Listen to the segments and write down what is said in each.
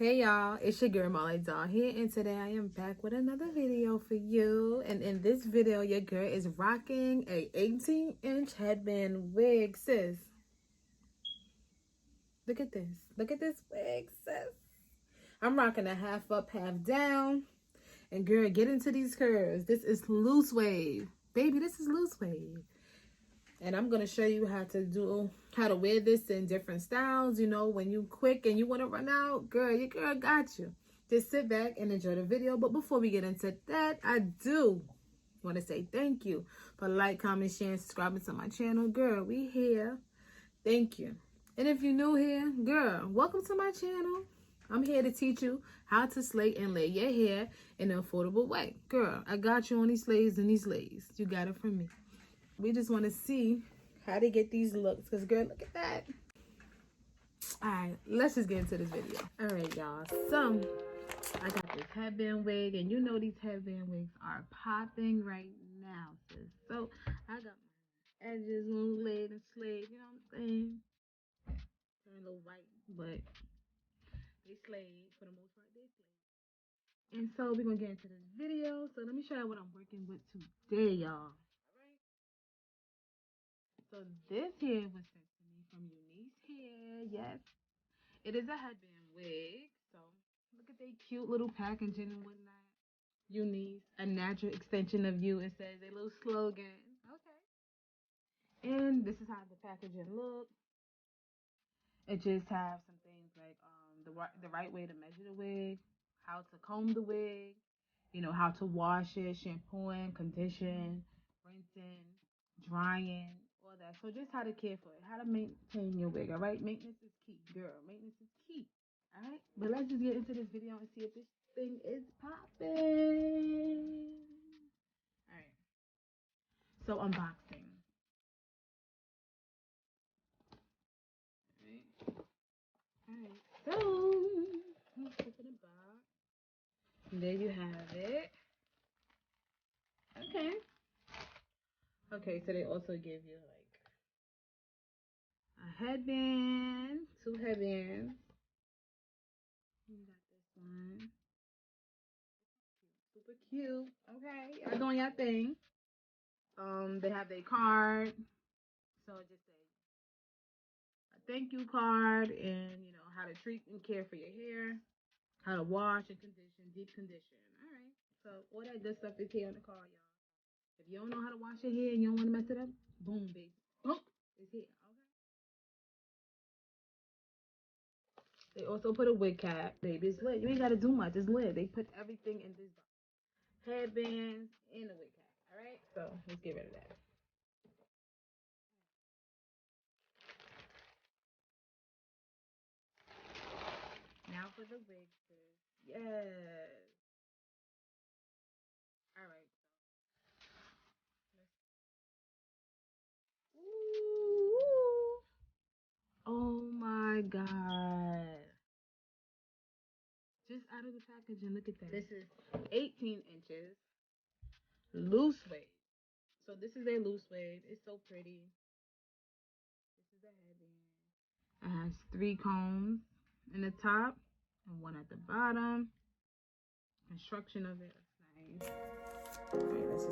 Hey y'all, it's your girl Molly Doll here, and today I am back with another video for you. And in this video, your girl is rocking a 18-inch headband wig, sis. Look at this. Look at this wig, sis. I'm rocking a half up, half down. And girl, get into these curves. This is loose wave. Baby, this is loose wave. And I'm going to show you how to wear this in different styles. You know, when you quick and you want to run out, girl, your girl got you. Just sit back and enjoy the video. But before we get into that, I do want to say thank you for like, comment, sharing, subscribing to my channel. Girl, we here. Thank you. And if you're new here, girl, welcome to my channel. I'm here to teach you how to slay and lay your hair in an affordable way. Girl, I got you on these slays and these lays. You got it from me. We just want to see how to get these looks. Because, girl, look at that. Alright, let's just get into this video. Alright, y'all. So, I got this headband wig. And you know these headband wigs are popping right now, sis. So, I got my edges on laid and slayed. You know what I'm saying? They're a little white, but they slayed. For the most part, they slayed. And so, we're going to get into this video. So, let me show you what I'm working with today, y'all. So this here was sent to me from Unice Hair. Yes, it is a headband wig. So look at their cute little packaging and whatnot. Unice, a natural extension of you. It says a little slogan. Okay. And this is how the packaging looks. It just has some things like the right way to measure the wig, how to comb the wig, you know, how to wash it, shampooing, condition, rinsing, drying, all that. So just how to care for it, how to maintain your wig, all right? Maintenance is key, girl. Maintenance is key, all right? But let's just get into this video and see if this thing is popping. All right. So unboxing. All right. So let's open the box. And there you have it. Okay. Okay, so they also give you like a headband, two headbands. You got this one. Super cute. Okay, y'all doing your thing. They have their card. So it just says a thank you card and you know how to treat and care for your hair, how to wash and condition, deep condition. Alright. So all that good stuff is here on the card, y'all. If you don't know how to wash your hair and you don't want to mess it up, boom, baby. Boom. It's here. Okay. They also put a wig cap. Baby, it's lit. You ain't gotta do much. It's lit. They put everything in this box. Headbands and a wig cap. Alright? So let's get rid of that. Now for the wig, sis. Yes. Alright. Ooh. Oh my god. Just out of the packaging, look at that. This is 18 inches. Loose wave. So this is a loose wave. It's so pretty. This is a headband. It has 3 combs in the top and 1 at the bottom. Construction of it is nice. Alright, let's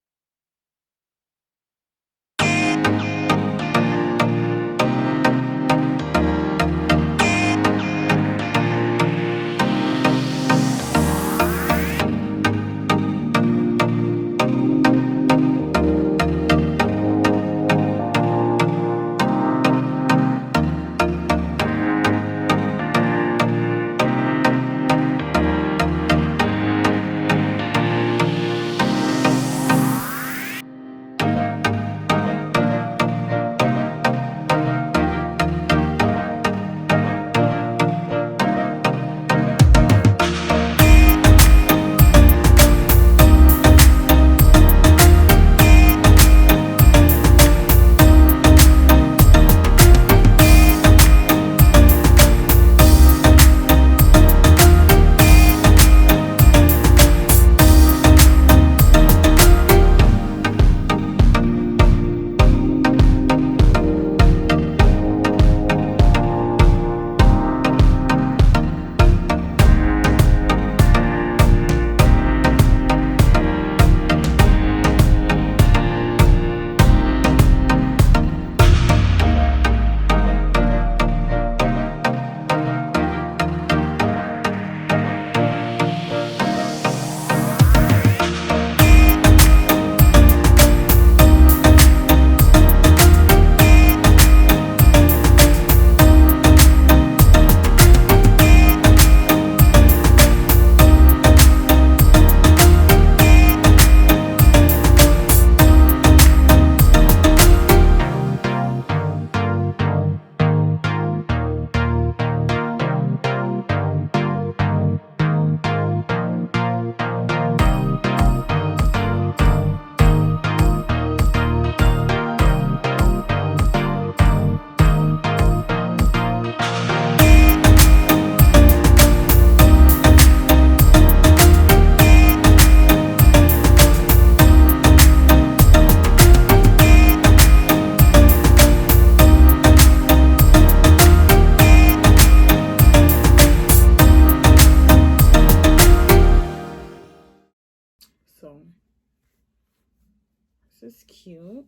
That's cute.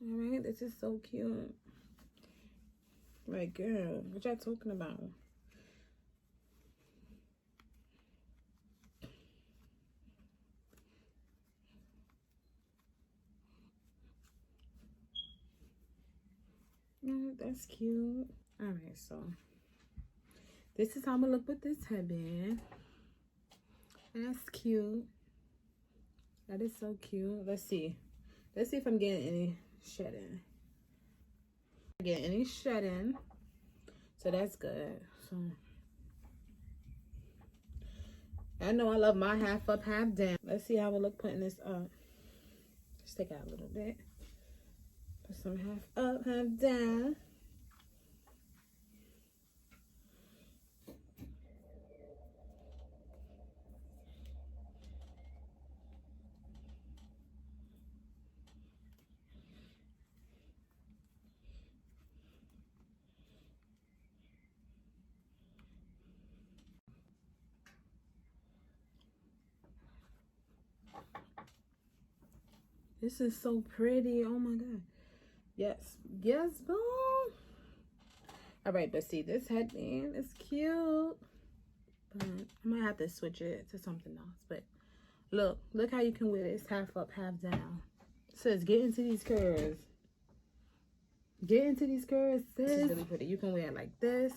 All right, this is so cute. Like, girl, what y'all talking about? Oh, that's cute. All right, so this is how I'm gonna look with this headband. That's cute. That is so cute. Let's see. Let's see if I'm getting any shedding. Getting any shedding. So that's good. So I know I love my half up, half down. Let's see how I look putting this up. Stick out a little bit. Put some half up, half down. This is so pretty. Oh my god. Yes. Yes, boom. All right, but see, this headband is cute. But I might have to switch it to something else. But look how you can wear this half up, half down. It says, get into these curves. Get into these curves, sis. This is really pretty. You can wear it like this.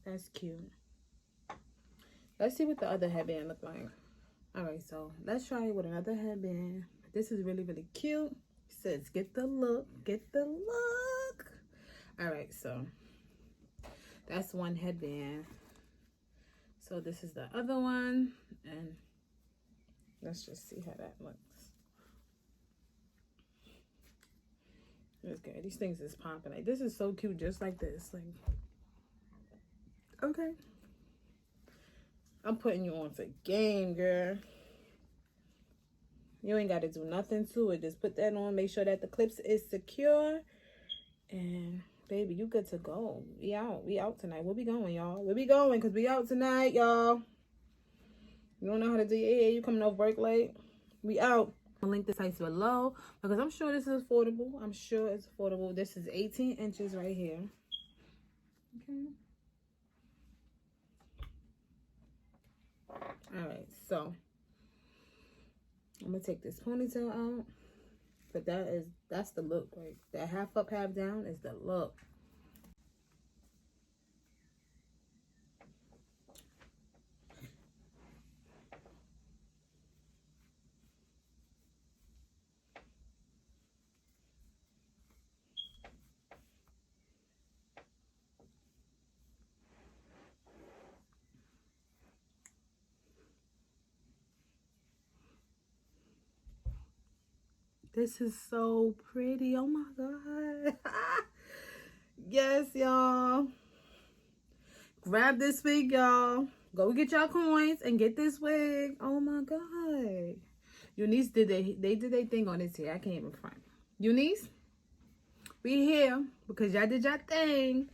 That's cute. Let's see what the other headband look like. All right, so let's try it with another headband. This is really, really cute. It says, get the look, get the look. All right, so that's one headband. So this is the other one, and let's just see how that looks. It's good. These things is popping. Like, this is so cute, just like this. Like, okay. I'm putting you on for game, girl. You ain't got to do nothing to it. Just put that on. Make sure that the clips is secure. And, baby, you good to go. We out. We out tonight. Where we going, y'all? Where we going? Because we out tonight, y'all. You don't know how to do your hair. You coming off work late. We out. I'll link the sites below. Because I'm sure this is affordable. I'm sure it's affordable. This is 18 inches right here. Okay. All right, so I'm gonna take this ponytail out, but that's the look, right? That half up, half down is the look. This is so pretty. Oh my god. Yes, y'all. Grab this wig, y'all. Go get y'all coins and get this wig. Oh my god. Unice did they did their thing on this here. I can't even front. Unice, we here because y'all did your thing.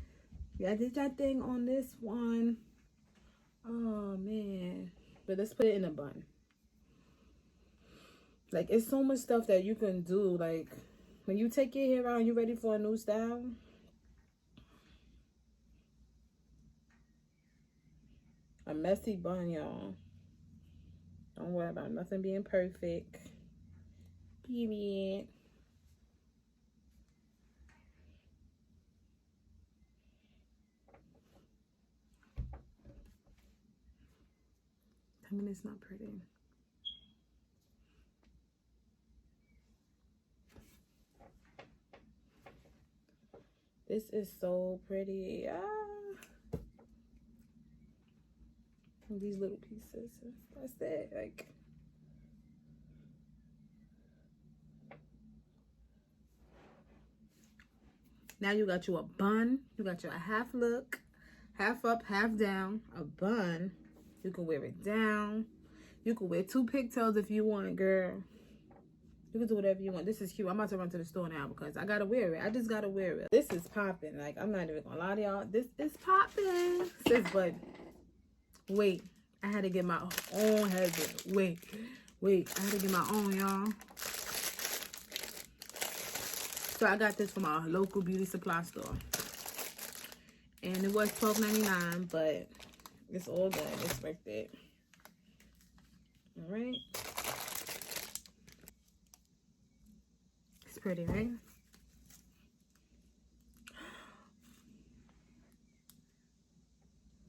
Y'all did your thing on this one. Oh man. But let's put it in a bun. Like, it's so much stuff that you can do. Like, when you take your hair out and you're ready for a new style. A messy bun, y'all. Don't worry about nothing being perfect. Period. Tell me it's not pretty. This is so pretty. Ah. These little pieces. That's it. Like, now you got you a bun. You got your half look, half up, half down. A bun. You can wear it down. You can wear 2 pigtails if you want, girl. You can do whatever you want. This is cute. I'm about to run to the store now because I gotta wear it. I just gotta wear it. This is popping. Like, I'm not even gonna lie to y'all. This is popping. Sis, but Wait, I had to get my own headband. Wait, I had to get my own, y'all. So I got this from our local beauty supply store. And it was $12.99, but it's all good. It's worth it. Alright. It's pretty, right?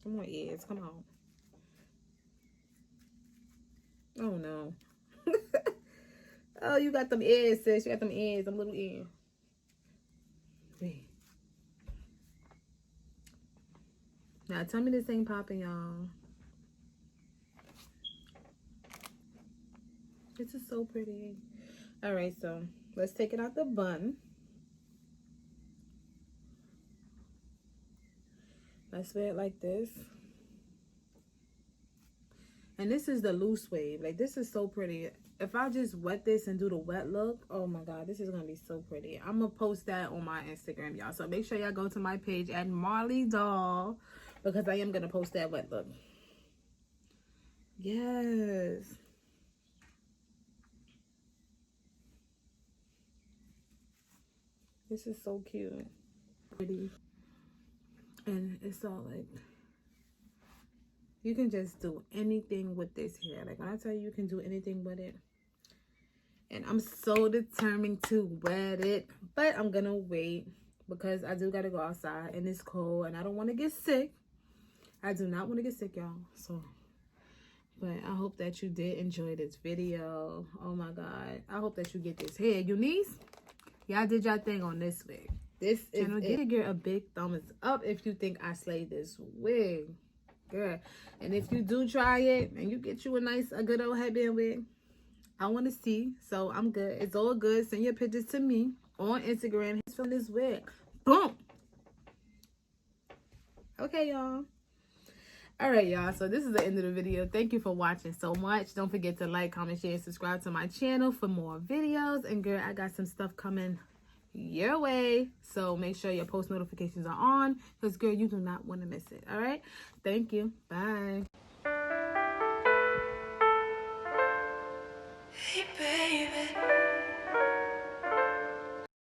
Come on, ears. Come on. Oh, no. Oh, you got them ears, sis. You got them ears. Them little ears. Wait. Now, tell me this ain't popping, y'all. This is so pretty. Alright, so let's take it out the bun. Let's wear it like this. And this is the loose wave. Like, this is so pretty. If I just wet this and do the wet look, oh my god, this is gonna be so pretty. I'm gonna post that on my Instagram, y'all. So make sure y'all go to my page at Marley Doll, because I am gonna post that wet look. Yes. This is so cute. Pretty. And it's all like, you can just do anything with this hair. Like, when I tell you can do anything with it. And I'm so determined to wet it. But I'm going to wait, because I do got to go outside and it's cold. And I don't want to get sick. I do not want to get sick, y'all. So, but I hope that you did enjoy this video. Oh, my God. I hope that you get this hair. Unice, y'all did y'all thing on this wig. This is it. Give a big thumbs up if you think I slayed this wig. Girl. And if you do try it and you get you a good old headband wig, I want to see. So I'm good. It's all good. Send your pictures to me on Instagram. He's from this wig. Boom. Okay, y'all. All right, y'all. So this is the end of the video. Thank you for watching so much. Don't forget to like, comment, share, and subscribe to my channel for more videos. And girl, I got some stuff coming your way. So make sure your post notifications are on, because girl, you do not want to miss it. All right. Thank you. Bye.